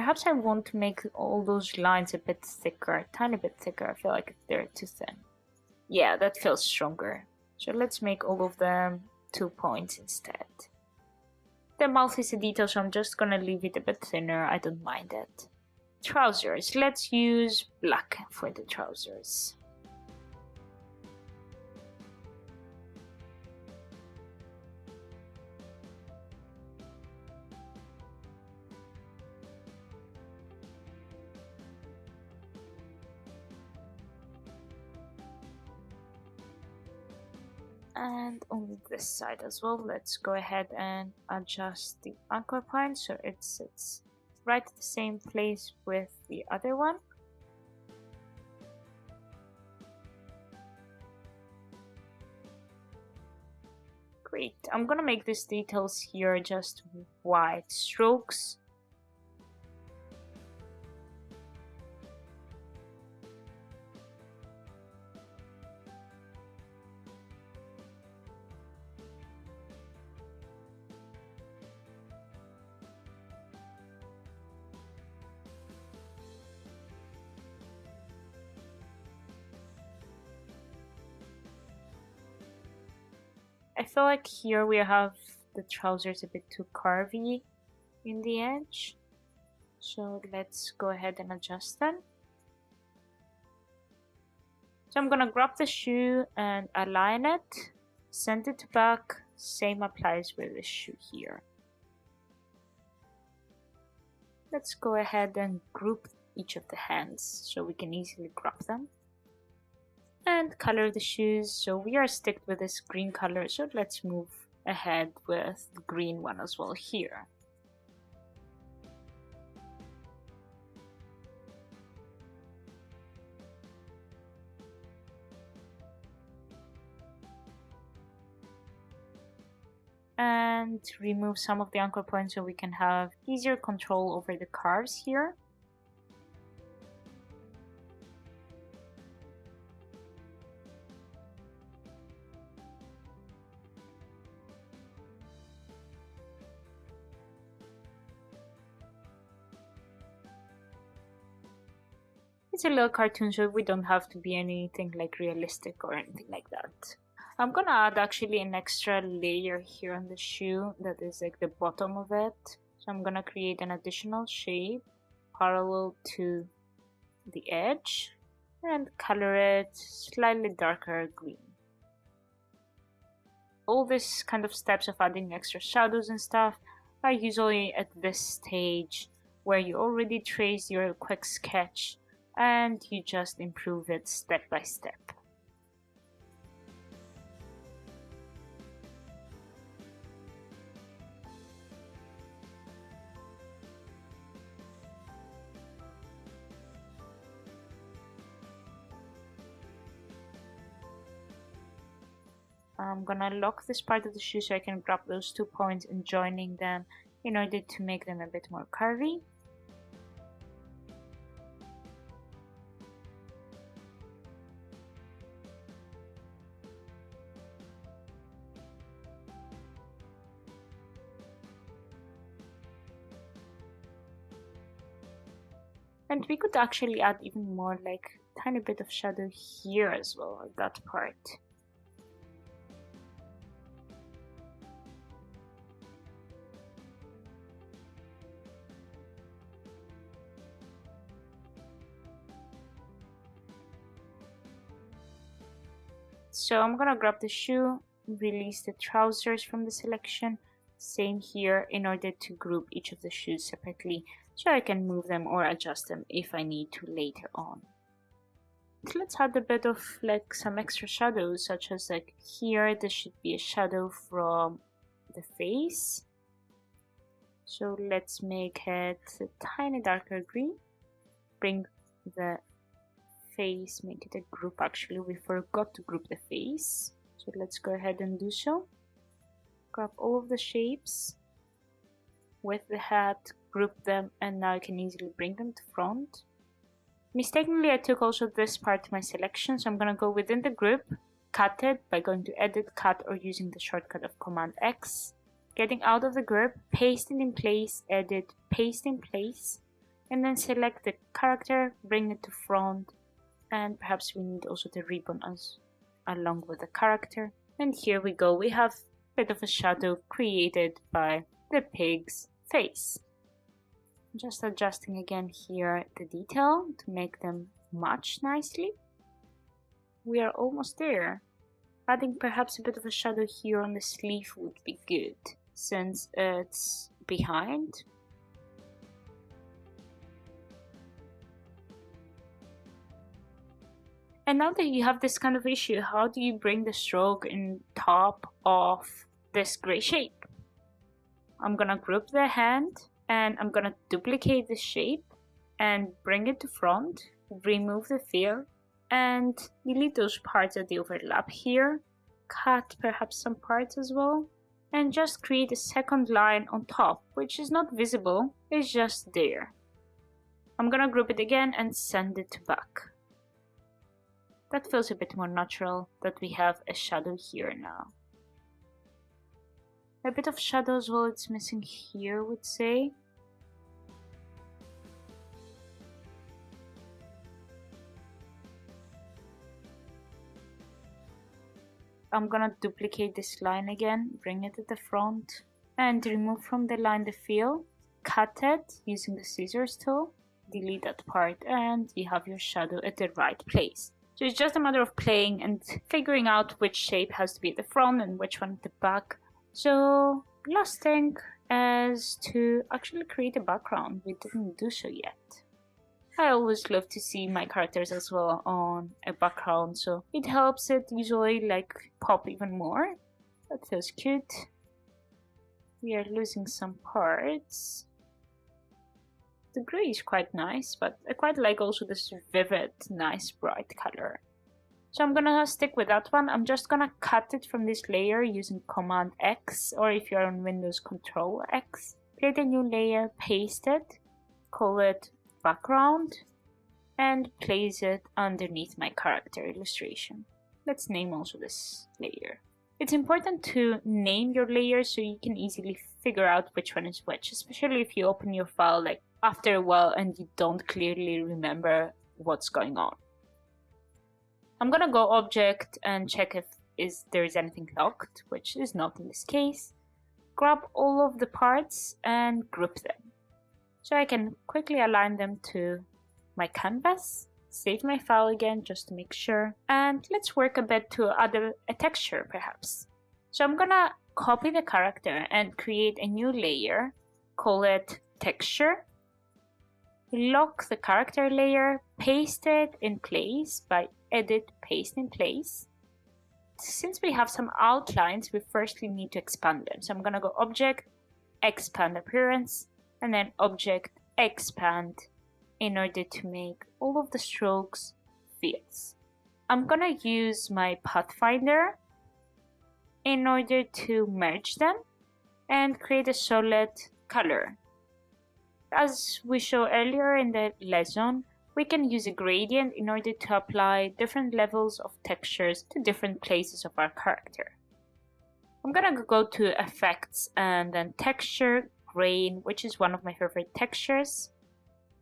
Perhaps I want to make all those lines a bit thicker, a tiny bit thicker. I feel like they're too thin. Yeah, that feels stronger. So let's make all of them 2 points instead. The mouth is a detail, so I'm just gonna leave it a bit thinner. I don't mind it. Trousers. Let's use black for the trousers. And on this side as well, let's go ahead and adjust the anchor point so it sits right at the same place with the other one. Great. I'm gonna make these details here just white strokes. I feel like here we have the trousers a bit too curvy in the edge. So let's go ahead and adjust them. So I'm gonna grab the shoe and align it, send it back. Same applies with the shoe here. Let's go ahead and group each of the hands so we can easily grab them. And color the shoes, so we are stuck with this green color, so let's move ahead with the green one as well here. And remove some of the anchor points so we can have easier control over the curves here. It's a little cartoon, so we don't have to be anything like realistic or anything like that. I'm gonna add actually an extra layer here on the shoe that is like the bottom of it. So I'm gonna create an additional shape parallel to the edge and color it slightly darker green. All these kind of steps of adding extra shadows and stuff are usually at this stage where you already traced your quick sketch and you just improve it step by step. I'm gonna lock this part of the shoe so I can grab those 2 points and joining them in order to make them a bit more curvy. And we could actually add even more, like tiny bit of shadow here as well at that part. So I'm gonna grab the shoe, release the trousers from the selection, same here in order to group each of the shoes separately so I can move them or adjust them if I need to later on. So let's add a bit of like some extra shadows, such as like here there should be a shadow from the face. So let's make it a tiny darker green, bring the face, make it a group. Actually we forgot to group the face, so let's go ahead and do so. Grab all of the shapes with the hat, group them, and now I can easily bring them to front. Mistakenly I took also this part to my selection, so I'm gonna go within the group, cut it by going to edit, cut, or using the shortcut of Command X, getting out of the group, paste it in place, edit, paste in place, And then select the character, bring it to front, and perhaps we need also the ribbon along with the character. And here we go, we have a bit of a shadow created by the pig's face. Just adjusting again here the detail to make them match nicely. We are almost there. Adding perhaps a bit of a shadow here on the sleeve would be good, since it's behind. And now that you have this kind of issue, how do you bring the stroke in top of this gray shape? I'm gonna group the hand and I'm gonna duplicate the shape and bring it to front, remove the fill and delete those parts that they overlap here, cut perhaps some parts as well, and just create a second line on top, which is not visible, it's just there. I'm gonna group it again and send it to back. That feels a bit more natural that we have a shadow here now. A bit of shadow as well it's missing here, I would say. I'm gonna duplicate this line again, bring it to the front, and remove from the line the fill, cut it using the scissors tool, delete that part, and you have your shadow at the right place. So it's just a matter of playing and figuring out which shape has to be at the front and which one at the back. So last thing is to actually create a background. We didn't do so yet. I always love to see my characters as well on a background, so it helps it usually like pop even more. That feels cute. We are losing some parts. The grey is quite nice, but I quite like also this vivid, nice, bright color. So I'm gonna stick with that one. I'm just gonna cut it from this layer using Command X, or if you're on Windows, Control X. Create a new layer, paste it, call it background, and place it underneath my character illustration. Let's name also this layer. It's important to name your layers so you can easily figure out which one is which, especially if you open your file like after a while and you don't clearly remember what's going on. I'm gonna go object and check if there is anything locked, which is not in this case. Grab all of the parts and group them. So I can quickly align them to my canvas, save my file again just to make sure, and let's work a bit to add a texture perhaps. So I'm gonna copy the character and create a new layer, call it texture, lock the character layer, paste it in place by edit paste in place. Since we have some outlines, we firstly need to expand them. So I'm gonna go object, expand appearance, and then object, expand in order to make all of the strokes fields. I'm gonna use my Pathfinder in order to merge them and create a solid color. As we showed earlier in the lesson, we can use a gradient in order to apply different levels of textures to different places of our character. I'm gonna go to effects and then texture, grain, which is one of my favorite textures.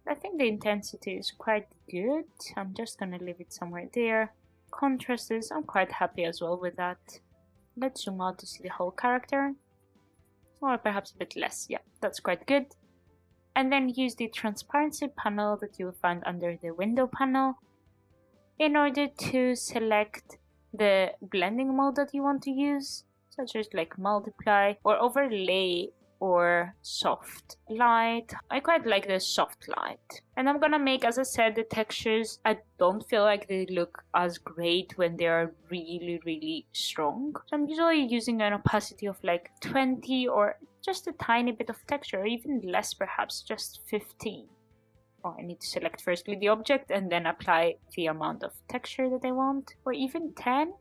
I think the intensity is quite good. I'm just gonna leave it somewhere there. Contrast is, I'm quite happy as well with that. Let's zoom out to see the whole character. Or perhaps a bit less, yeah, that's quite good. And then use the transparency panel that you will find under the window panel in order to select the blending mode that you want to use, such as like multiply or overlay or soft light. I quite like the soft light. And I'm gonna make, as I said, the textures, I don't feel like they look as great when they are really strong. So I'm usually using an opacity of like 20 or just a tiny bit of texture, or even less perhaps, just 15. Oh, I need to select firstly the object and then apply the amount of texture that I want, or even 10.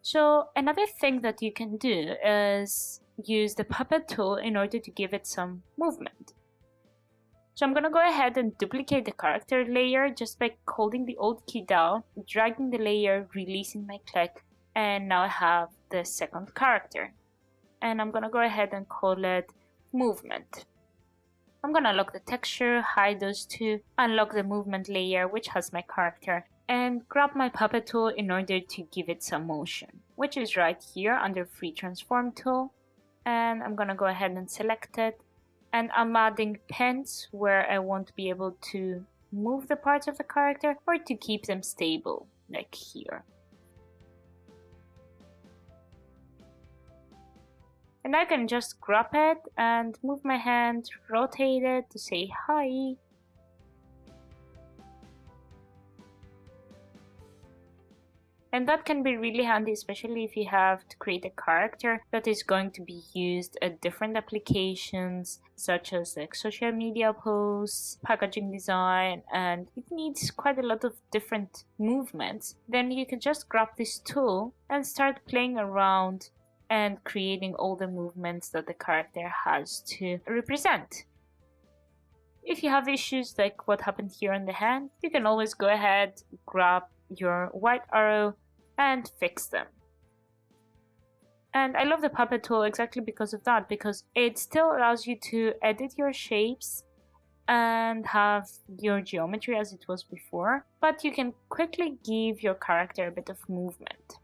So another thing that you can do is use the puppet tool in order to give it some movement. So I'm gonna go ahead and duplicate the character layer just by holding the Alt key down, dragging the layer, releasing my click, and now I have the second character. And I'm gonna go ahead and call it movement. I'm gonna lock the texture, hide those two, unlock the movement layer which has my character, and grab my puppet tool in order to give it some motion, which is right here under Free Transform tool. And I'm gonna go ahead and select it, and I'm adding pens where I won't be able to move the parts of the character or to keep them stable, like here. And I can just grab it and move my hand, rotate it to say hi. And that can be really handy, especially if you have to create a character that is going to be used at different applications, such as like social media posts, packaging design, and it needs quite a lot of different movements. Then you can just grab this tool and start playing around and creating all the movements that the character has to represent. If you have issues like what happened here on the hand, you can always go ahead, grab your white arrow and fix them. And I love the puppet tool exactly because of that, because it still allows you to edit your shapes and have your geometry as it was before, but you can quickly give your character a bit of movement.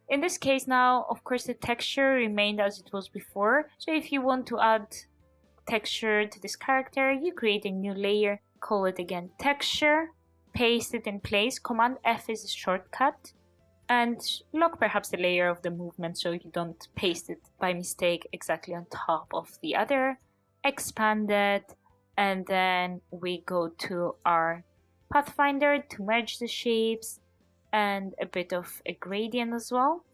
In this case now, of course, the texture remained as it was before, so if you want to add texture to this character, you create a new layer, call it again texture, paste it in place, Command F is a shortcut, and lock perhaps the layer of the movement so you don't paste it by mistake exactly on top of the other, expand it, and then we go to our Pathfinder to merge the shapes, and a bit of a gradient as well.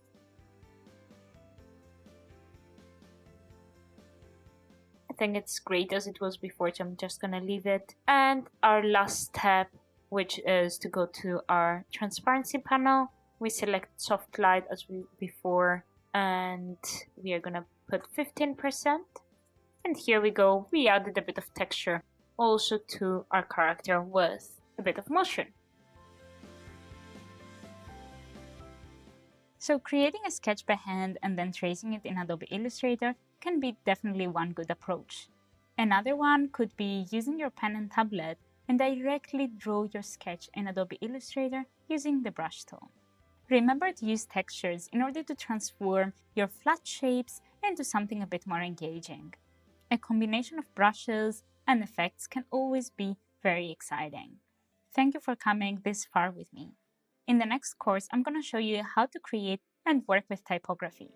I think it's great as it was before, so I'm just gonna leave it. And our last step, which is to go to our transparency panel. We select soft light as before, and we are gonna put 15%. And here we go, we added a bit of texture also to our character with a bit of motion. So creating a sketch by hand and then tracing it in Adobe Illustrator can be definitely one good approach. Another one could be using your pen and tablet and directly draw your sketch in Adobe Illustrator using the brush tool. Remember to use textures in order to transform your flat shapes into something a bit more engaging. A combination of brushes and effects can always be very exciting. Thank you for coming this far with me. In the next course, I'm going to show you how to create and work with typography.